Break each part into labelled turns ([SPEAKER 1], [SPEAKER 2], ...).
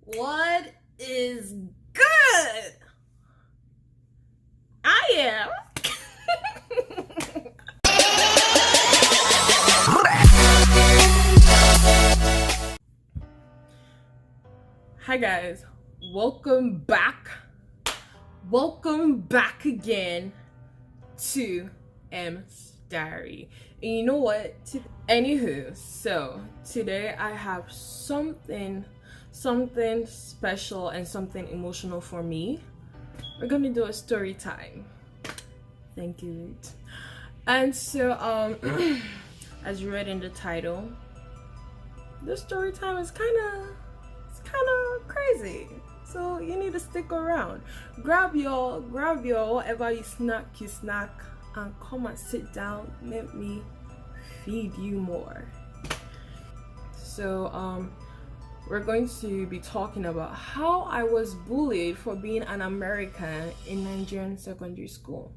[SPEAKER 1] What is good? I am. Hi guys, welcome back. Welcome back again to M's Diary. And you know what? Anywho, so today I have something special and something emotional for me. We're gonna do a story time. Thank you, Ruth. And so as you read in the title, the story time is kind of crazy, so you need to stick around. Grab your whatever you snack, and come and sit down. Let me feed you more. So we're going to be talking about how I was bullied for being an American in Nigerian secondary school.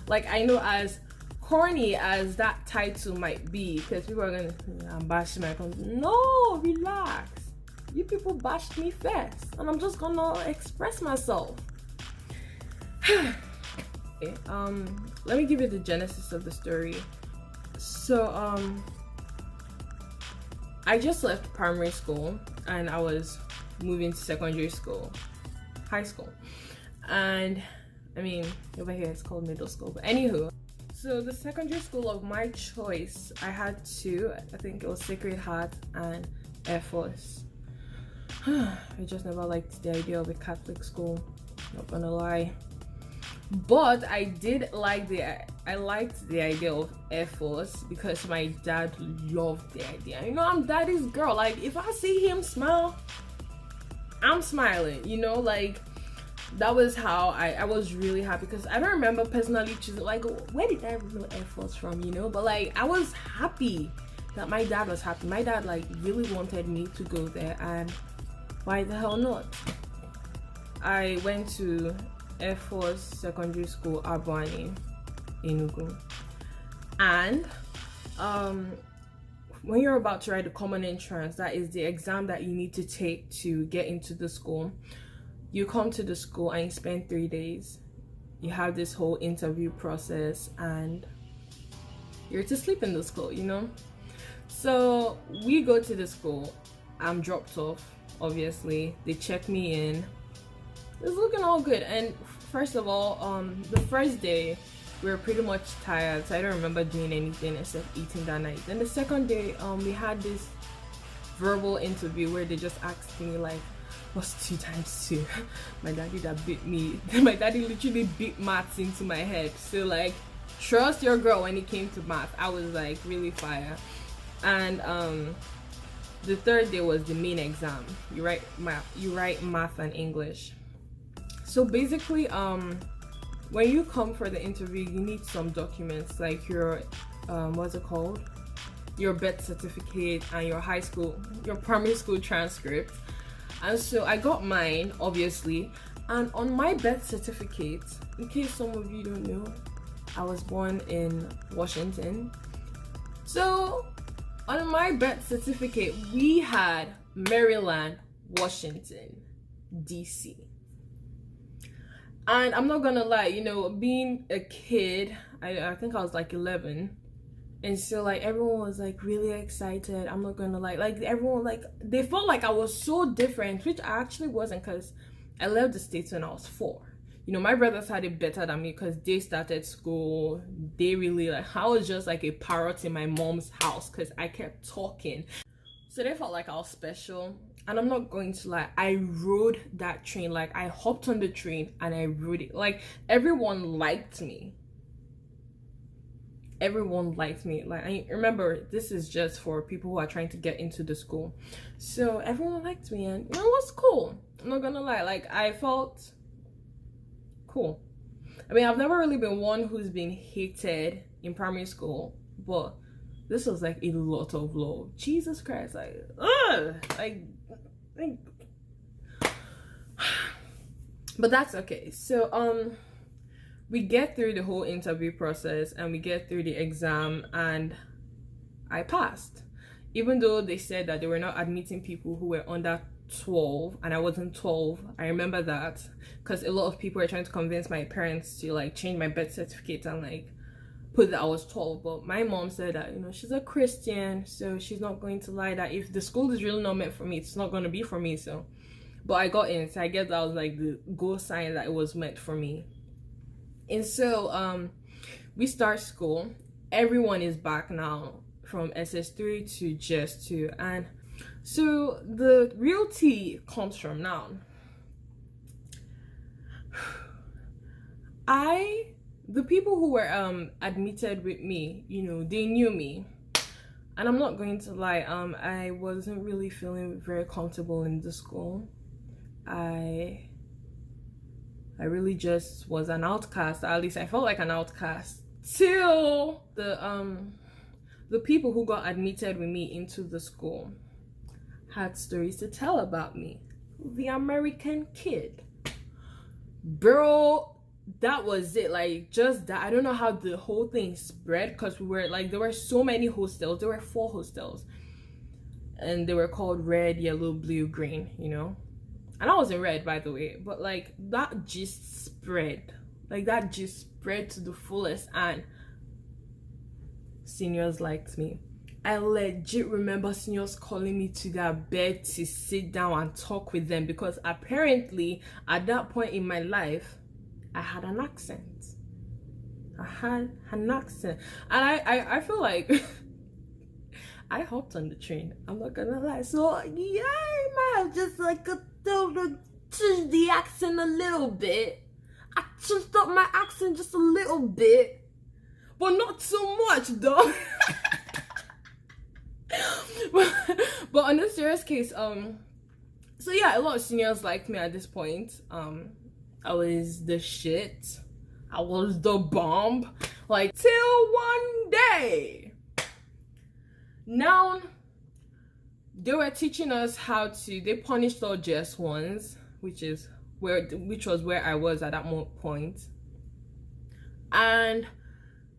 [SPEAKER 1] Like, I know, as corny as that title might be, because people are gonna bash my country. No, relax. You people bashed me first, and I'm just gonna express myself. Okay, let me give you the genesis of the story. So I just left primary school and I was moving to secondary school, high school, and I mean, over here it's called middle school, but anywho, so the secondary school of my choice, I had two. I think it was Sacred Heart and Air Force. I just never liked the idea of a Catholic school, not gonna lie. But I did like I liked the idea of Air Force because my dad loved the idea. You know, I'm daddy's girl. Like, if I see him smile, I'm smiling, you know. Like, that was how I was really happy, because I don't remember personally choosing, like, where did I know Air Force from, you know. But like, I was happy that my dad was happy. My dad like really wanted me to go there, and why the hell not? I went to Air Force Secondary School, Abwani, Enugu. And when you're about to write the common entrance, that is the exam that you need to take to get into the school, you come to the school and you spend 3 days. You have this whole interview process and you're to sleep in the school, you know. So we go to the school. I'm dropped off, obviously. They check me in. It's looking all good. And first of all, the first day we were pretty much tired, so I don't remember doing anything except eating that night. Then the second day, we had this verbal interview where they just asked me, like, what's 2 times 2? My daddy that beat me. My daddy literally beat maths into my head. So like, trust your girl when it came to math. I was like really fire. And the third day was the main exam. You write math and English. So basically, when you come for the interview, you need some documents like your what's it called, your birth certificate and your primary school transcript. And so I got mine, obviously, and on my birth certificate, in case some of you don't know, I was born in Washington. So on my birth certificate, we had Maryland, Washington, DC. And I'm not gonna lie, you know, being a kid, I think I was like 11, and so like everyone was like really excited. I'm not gonna lie, like everyone, like they felt like I was so different, which I actually wasn't, because I left the States when I was 4. You know, my brothers had it better than me because they started school. They really, like, I was just like a parrot in my mom's house because I kept talking. So they felt like I was special. And I'm not going to lie, I rode that train. Like, I hopped on the train and I rode it. Like, everyone liked me. Everyone liked me. Like, I remember, this is just for people who are trying to get into the school. So everyone liked me, and you know, it was cool. I'm not gonna lie, like, I felt cool. I mean, I've never really been one who's been hated in primary school, but this was like a lot of love. Jesus Christ, like, but that's okay. So we get through the whole interview process and we get through the exam, and I passed, even though they said that they were not admitting people who were under 12 and I wasn't 12. I remember that because a lot of people were trying to convince my parents to like change my birth certificate and like put that I was 12. But my mom said that, you know, she's a Christian, so she's not going to lie that if the school is really not meant for me, it's not going to be for me. So, but I got in, so I guess that was like the go sign that it was meant for me. And so we start school. Everyone is back now from SS3 to GS2, and so the real tea comes from now. The people who were admitted with me, you know, they knew me, and I'm not going to lie, I wasn't really feeling very comfortable in the school. I really just was an outcast. At least I felt like an outcast till the people who got admitted with me into the school had stories to tell about me. The American kid, bro, that was it. Like, just that. I don't know how the whole thing spread, because we were like, there were so many hostels. There were 4 hostels, and they were called red, yellow, blue, green, you know. And I was in red, by the way, but like that just spread, like that just spread to the fullest, and seniors liked me. I legit remember seniors calling me to their bed to sit down and talk with them, because apparently at that point in my life I had an accent. And I feel like I hopped on the train, I'm not gonna lie. So yeah, I might have just like changed the accent a little bit. I changed up my accent just a little bit, but not so much though. But on a serious case, so yeah, a lot of seniors liked me at this point. I was the shit. I was the bomb. Like, till one day, now they were teaching us how to. They punished all just ones, which was where I was at that point, and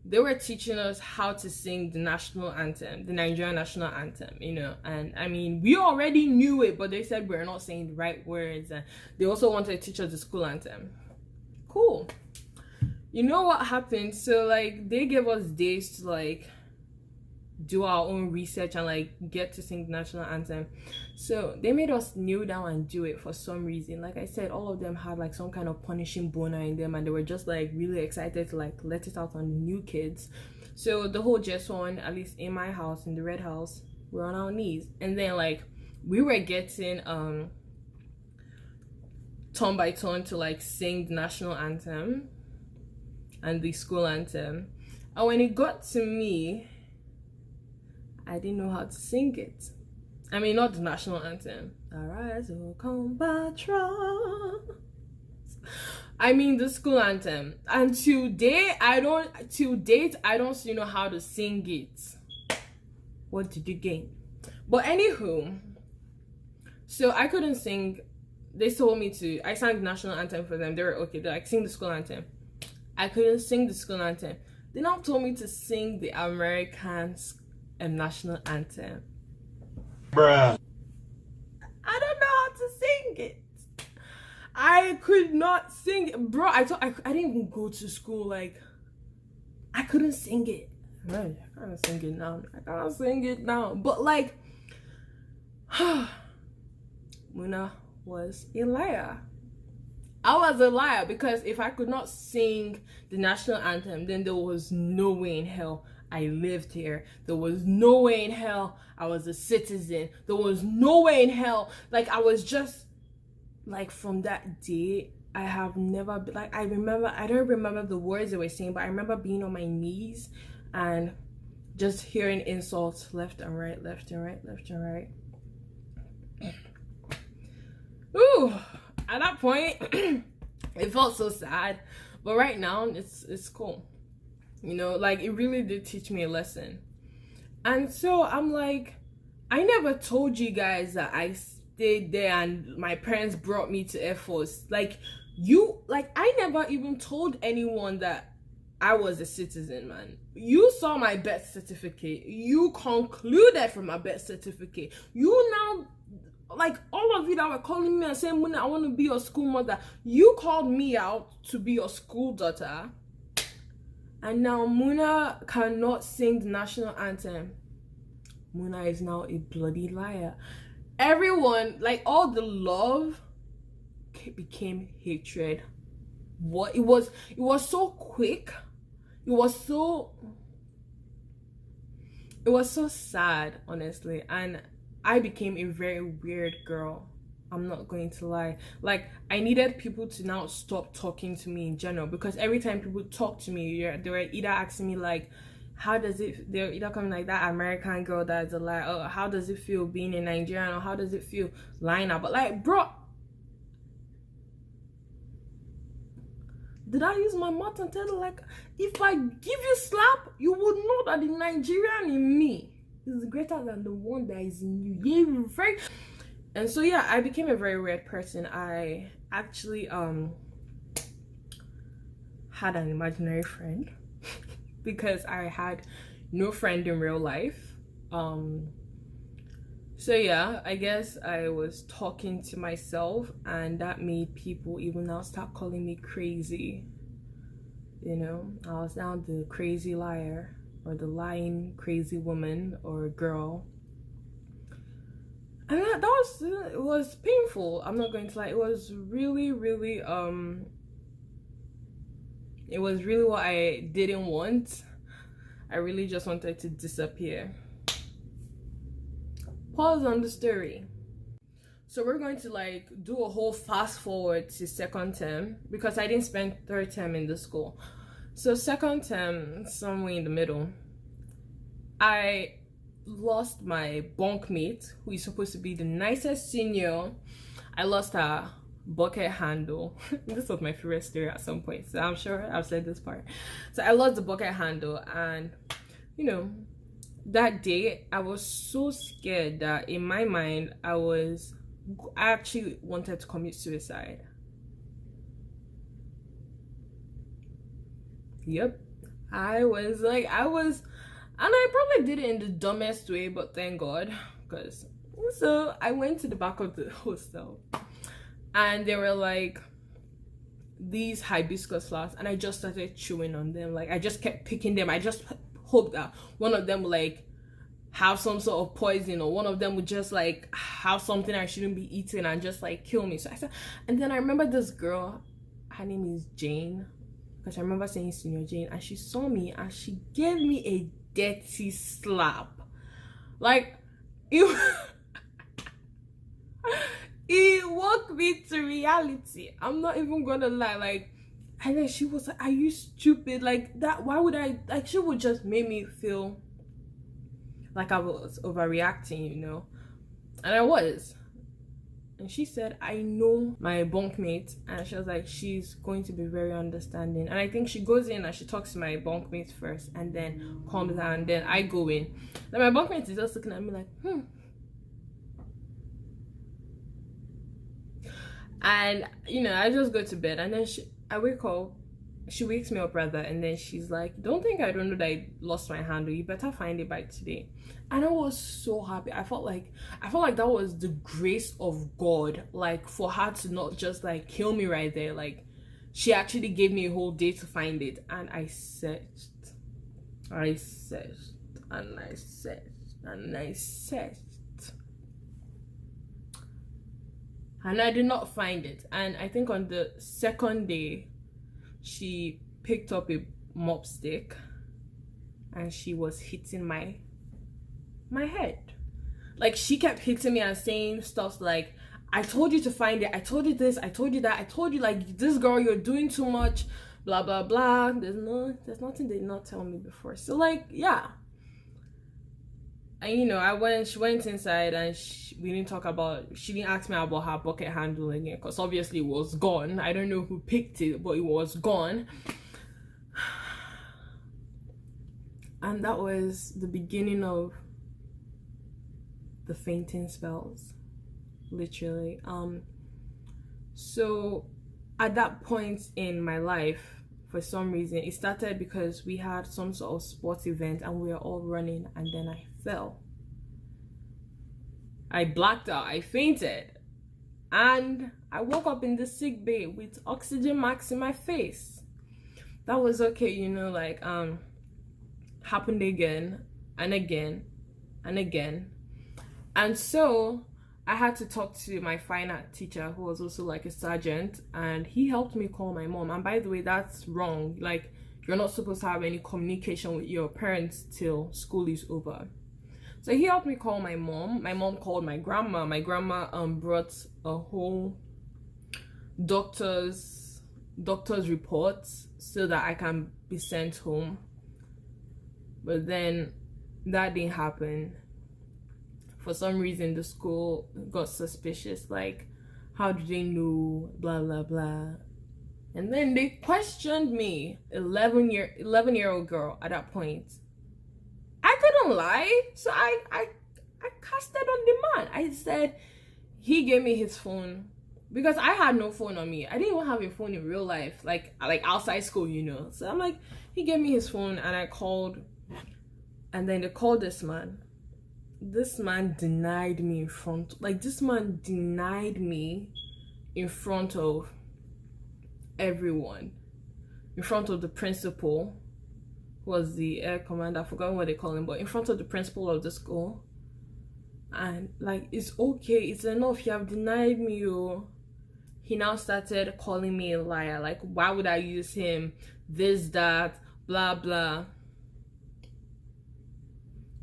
[SPEAKER 1] they were teaching us how to sing the national anthem, the Nigerian national anthem, you know. And I mean, we already knew it, but they said we're not saying the right words, and they also wanted to teach us the school anthem. Cool. You know what happened? So like, they gave us days to like do our own research and like get to sing the national anthem. So they made us kneel down and do it for some reason. Like I said, all of them had like some kind of punishing boner in them, and they were just like really excited to like let it out on the new kids. So the whole just one, at least in my house, in the red house, we're on our knees, and then like we were getting turn by turn to like sing the national anthem and the school anthem. And when it got to me, I didn't know how to sing it. I mean, not the national anthem. Arise, O compatriots. I mean the school anthem. And to date, I don't still know how to sing it. What did you gain? But anywho, so I couldn't sing. They told me to. I sang the national anthem for them. They were okay. They're like, sing the school anthem. I couldn't sing the school anthem. They now told me to sing the American national anthem. Bruh. I don't know how to sing it. I could not sing it. Bro, I didn't even go to school. Like, I couldn't sing it. Man, I can't sing it now. I can't sing it now. But like, Muna was a liar. I was a liar, because if I could not sing the national anthem, then there was no way in hell I lived here. There was no way in hell I was a citizen. There was no way in hell. Like, I was just like, from that day, I have never been like, I don't remember the words they were saying, but I remember being on my knees and just hearing insults left and right, left and right, left and right. Ooh, at that point it felt so sad, but right now it's cool, you know. Like, it really did teach me a lesson. And so I'm like, I never told you guys that I stayed there and my parents brought me to Air Force. Like, I never even told anyone that I was a citizen, man. You saw my birth certificate. You concluded from my birth certificate. You now like all of you that were calling me and saying, Muna, I want to be your school mother, you called me out to be your school daughter, and now Muna cannot sing the national anthem. Muna is now a bloody liar. Everyone, like, all the love became hatred. What it was so quick. It was so sad, honestly, and I became a very weird girl. I'm not going to lie. Like, I needed people to now stop talking to me in general, because every time people talk to me, they were either asking me like, how does it, they're either coming like, that American girl that's a lie, oh, how does it feel being a Nigerian, or how does it feel lying out? But like, bro, did I use my mouth and tell her, like, if I give you slap, you would know that the Nigerian in me is greater than the one that is in you. Yeah, right? And so yeah, I became a very weird person. I actually had an imaginary friend because I had no friend in real life. So yeah, I guess I was talking to myself, and that made people even now start calling me crazy. You know, I was now the crazy liar, or the lying crazy woman or girl. And that was, it was painful. I'm not going to lie. It was really, really, it was really what I didn't want. I really just wanted to disappear. Pause on the story. So we're going to like do a whole fast forward to second term, because I didn't spend third term in the school. So second term, somewhere in the middle, I lost my bunkmate, who is supposed to be the nicest senior. I lost her bucket handle. This was my favorite story at some point, so I'm sure I've said this part. So I lost the bucket handle, and you know, that day I was so scared that in my mind I actually wanted to commit suicide. Yep, and I probably did it in the dumbest way, but thank God, because so I went to the back of the hostel, and there were like these hibiscus flowers, and I just started chewing on them. Like, I just kept picking them. I just hoped that one of them would like have some sort of poison, or one of them would just like have something I shouldn't be eating and just like kill me. So I said, and then I remember this girl, her name is Jane, because I remember saying Senior Jane, and she saw me and she gave me a dirty slap. Like, it woke me to reality. I'm not even gonna lie. Like, and then she was like, are you stupid? Like, that, why would I, like, she would just make me feel like I was overreacting, you know. And I was. And she said, I know my bunkmate, and she was like, she's going to be very understanding. And I think she goes in and she talks to my bunkmate first, and then calms down, and then I go in. Then my bunkmate is just looking at me like, And you know, I just go to bed, and then I wake up, she wakes me up rather, and then she's like, don't think I don't know that I lost my handle, you better find it by today. And I was so happy. I felt like that was the grace of God, like, for her to not just like kill me right there. Like, she actually gave me a whole day to find it. And I searched and I searched and I searched, and I did not find it. And I think on the second day, she picked up a mop stick and she was hitting my head. Like, she kept hitting me and saying stuff like, I told you to find it, I told you this, I told you that, I told you, like, this girl, you're doing too much, blah blah blah. There's nothing they did not tell me before. So like, yeah. And you know, she went inside, and we didn't talk about, she didn't ask me about her bucket handle again, because obviously it was gone. I don't know who picked it, but it was gone. And that was the beginning of the fainting spells, literally. So at that point in my life, for some reason, it started because we had some sort of sports event and we were all running, and then I fell. I blacked out, I fainted, and I woke up in the sick bay with oxygen marks in my face. That was okay, you know, like happened again and again and again. And so I had to talk to my fine art teacher, who was also like a sergeant, and he helped me call my mom. And by the way, that's wrong. Like, you're not supposed to have any communication with your parents till school is over. So he helped me call my mom. My mom called my grandma. My grandma brought a whole doctor's reports so that I can be sent home. But then that didn't happen. For some reason, the school got suspicious. Like, how do they know? Blah blah blah. And then they questioned me. 11-year-old girl at that point. I couldn't lie, so I casted on the man. I said he gave me his phone because I had no phone on me. I didn't even have a phone in real life, like outside school, you know. So I'm like, he gave me his phone, and I called, and then they called this man. This man denied me in front. Like, this man denied me in front of everyone, in front of the principal. Was the air commander, I forgot what they call him, but in front of the principal of the school. And like, it's okay, it's enough, you have denied me. He now started calling me a liar. Like, why would I use him, this, that, blah blah.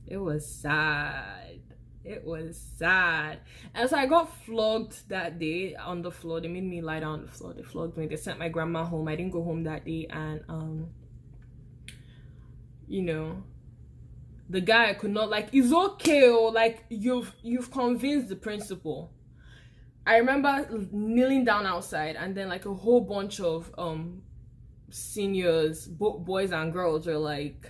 [SPEAKER 1] It was sad. It was sad. And so I got flogged that day on the floor. They made me lie down on the floor. They flogged me. They sent my grandma home. I didn't go home that day. And you know, the guy could not, like, it's okay, like, you've convinced the principal. I remember kneeling down outside, and then like a whole bunch of seniors, both boys and girls, were like,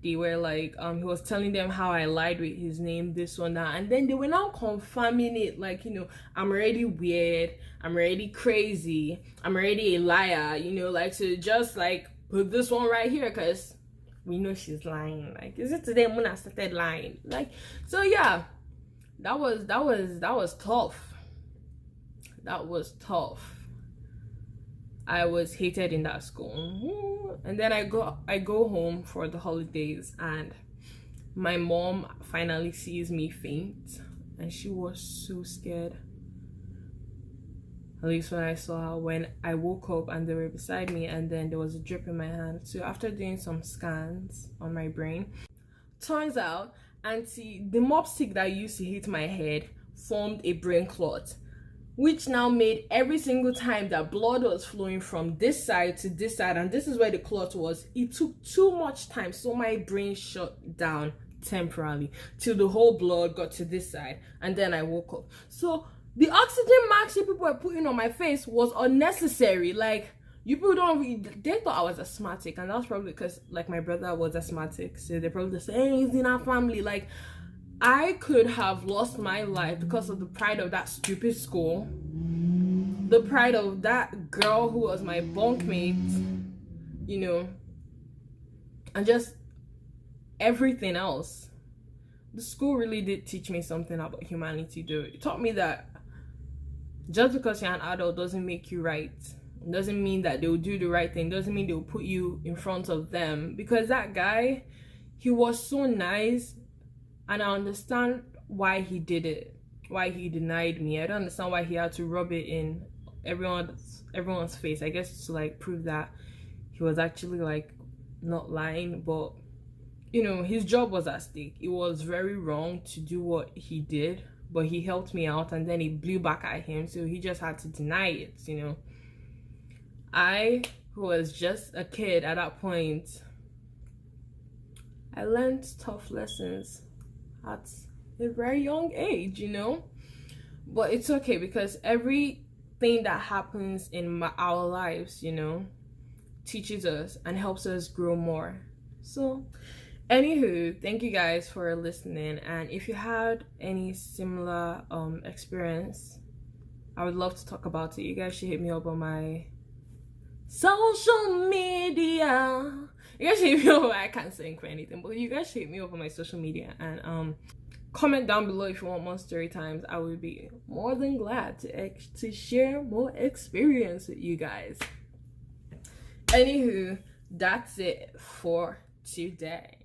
[SPEAKER 1] he was telling them how I lied with his name, this one, that, and then they were now confirming it, like, you know, I'm already weird, I'm already crazy, I'm already a liar, you know, like, to just like put this one right here, because we know she's lying. Like, is it today Muna started lying? Like, so yeah, that was tough. That was tough. I was hated in that school. And then I go home for the holidays, and my mom finally sees me faint, and she was so scared. At least when I saw her, when I woke up and they were beside me, and then there was a drip in my hand. So after doing some scans on my brain, turns out the mop stick that used to hit my head formed a brain clot, which now made every single time that blood was flowing from this side to this side, and this is where the clot was, it took too much time, so my brain shut down temporarily till the whole blood got to this side, and then I woke up. So the oxygen marks you people were putting on my face was unnecessary. Like, you people they thought I was asthmatic, and that was probably because, like, my brother was asthmatic, so they probably say, hey, he's in our family. Like, I could have lost my life because of the pride of that stupid school, the pride of that girl who was my bunkmate, you know, and just everything else. The school really did teach me something about humanity, though. It taught me that just because you're an adult doesn't make you right. It doesn't mean that they'll do the right thing. It doesn't mean they'll put you in front of them. Because that guy, he was so nice, and I understand why he did it, why he denied me. I don't understand why he had to rub it in everyone's face. I guess to like prove that he was actually like not lying, but you know, his job was at stake. It was very wrong to do what he did, but he helped me out, and then it blew back at him, so he just had to deny it, you know. I, who was just a kid at that point, I learned tough lessons at a very young age, you know. But it's okay, because everything that happens in our lives, you know, teaches us and helps us grow more. So anywho, thank you guys for listening, and if you had any similar experience, I would love to talk about it. You guys should hit me up on my social media. You guys should hit me up. I can't sing for anything, but you guys should hit me up on my social media, and Comment down below if you want more story times. I would be more than glad to share more experience with you guys. Anywho, that's it for today.